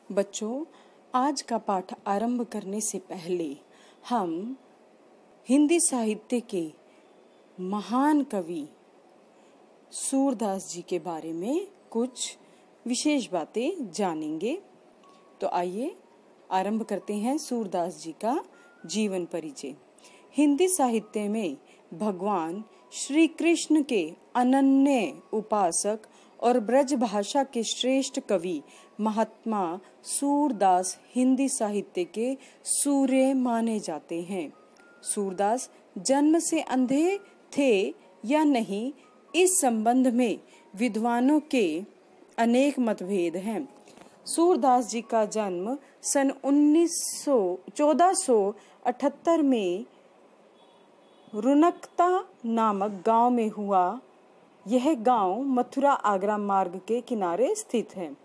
बच्चों, आज का पाठ आरंभ करने से पहले हम हिंदी साहित्य के महान कवि सूरदास जी के बारे में कुछ विशेष बातें जानेंगे। तो आइए आरंभ करते हैं सूरदास जी का जीवन परिचय। हिंदी साहित्य में भगवान श्री कृष्ण के अनन्य उपासक और ब्रज भाषा के श्रेष्ठ कवि महात्मा सूरदास हिंदी साहित्य के सूर्य माने जाते हैं। सूरदास जन्म से अंधे थे या नहीं, इस संबंध में विद्वानों के अनेक मतभेद हैं। सूरदास जी का जन्म सन 1478 में रुनकता नामक गांव में हुआ। यह गांव मथुरा आगरा मार्ग के किनारे स्थित है।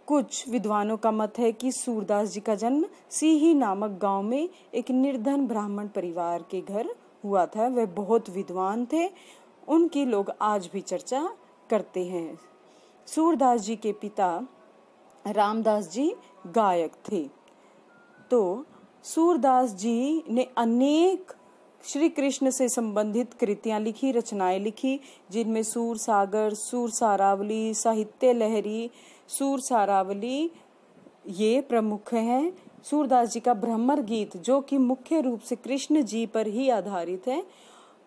कुछ विद्वानों का मत है कि सूरदास जी का जन्म सीही नामक गांव में एक निर्धन ब्राह्मण परिवार के घर हुआ था। वे बहुत विद्वान थे, उनकी लोग आज भी चर्चा करते हैं। सूरदास जी के पिता रामदास जी गायक थे। तो सूरदास जी ने अनेक श्री कृष्ण से संबंधित कृतियां लिखी, रचनाएं लिखी, जिनमें सूर सागर, सूर सारावली, साहित्य लहरी, सूर सारावली ये प्रमुख हैं। सूरदास जी का भ्रमर गीत, जो कि मुख्य रूप से कृष्ण जी पर ही आधारित है,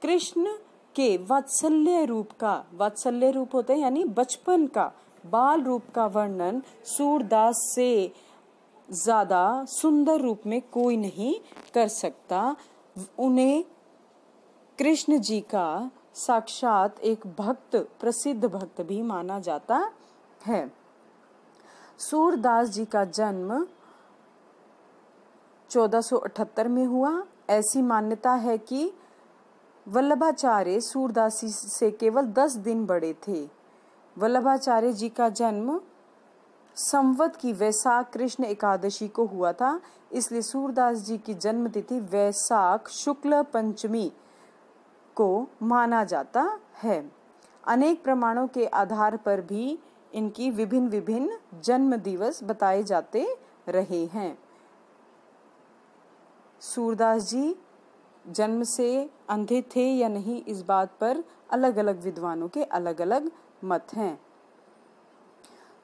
कृष्ण के वात्सल्य रूप होते हैं यानी बचपन का, बाल रूप का वर्णन सूरदास से ज्यादा सुंदर रूप में कोई नहीं कर सकता। उन्हें कृष्ण जी का साक्षात एक भक्त, प्रसिद्ध भक्त भी माना जाता है। सूरदास जी का जन्म 1478 में हुआ। ऐसी मान्यता है कि वल्लभाचार्य सूरदास जी से केवल 10 दिन बड़े थे। वल्लभाचार्य जी का जन्म संवत की वैशाख कृष्ण एकादशी को हुआ था, इसलिए सूरदास जी की जन्म तिथि वैशाख शुक्ल पंचमी को माना जाता है। अनेक प्रमाणों के आधार पर भी इनकी विभिन्न जन्म दिवस बताए जाते रहे हैं। सूरदास जी जन्म से अंधे थे या नहीं, इस बात पर अलग अलग विद्वानों के अलग अलग मत हैं।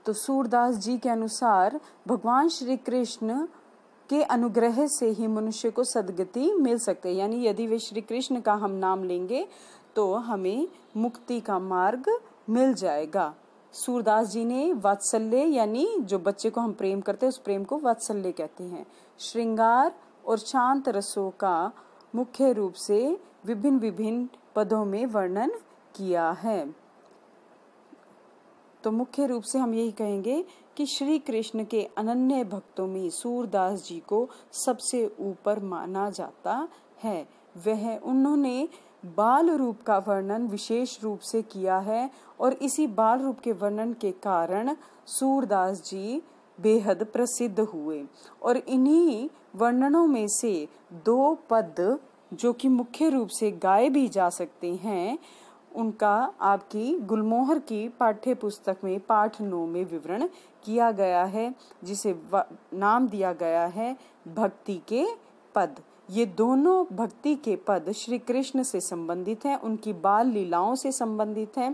तो सूरदास जी के अनुसार भगवान श्री कृष्ण के अनुग्रह से ही मनुष्य को सद्गति मिल सकती है, यानी यदि वे श्री कृष्ण का हम नाम लेंगे तो हमें मुक्ति का मार्ग मिल जाएगा। सूरदास जी ने वात्सल्य, यानी जो बच्चे को हम प्रेम करते हैं उस प्रेम को वात्सल्य कहते हैं, श्रृंगार और शांत रसों का मुख्य रूप से विभिन्न पदों में वर्णन किया है। तो मुख्य रूप से हम यही कहेंगे कि श्री कृष्ण के अनन्य भक्तों में सूरदास जी को सबसे ऊपर माना जाता है। उन्होंने बाल रूप का वर्णन विशेष रूप से किया है और इसी बाल रूप के वर्णन के कारण सूरदास जी बेहद प्रसिद्ध हुए। और इन्हीं वर्णनों में से 2 पद जो कि मुख्य रूप से गाए भी जा सकते हैं, उनका आपकी गुलमोहर की पाठ्य पुस्तक में पाठ 9 में विवरण किया गया है, जिसे नाम दिया गया है भक्ति के पद। ये दोनों भक्ति के पद श्री कृष्ण से संबंधित हैं, उनकी बाल लीलाओं से संबंधित हैं।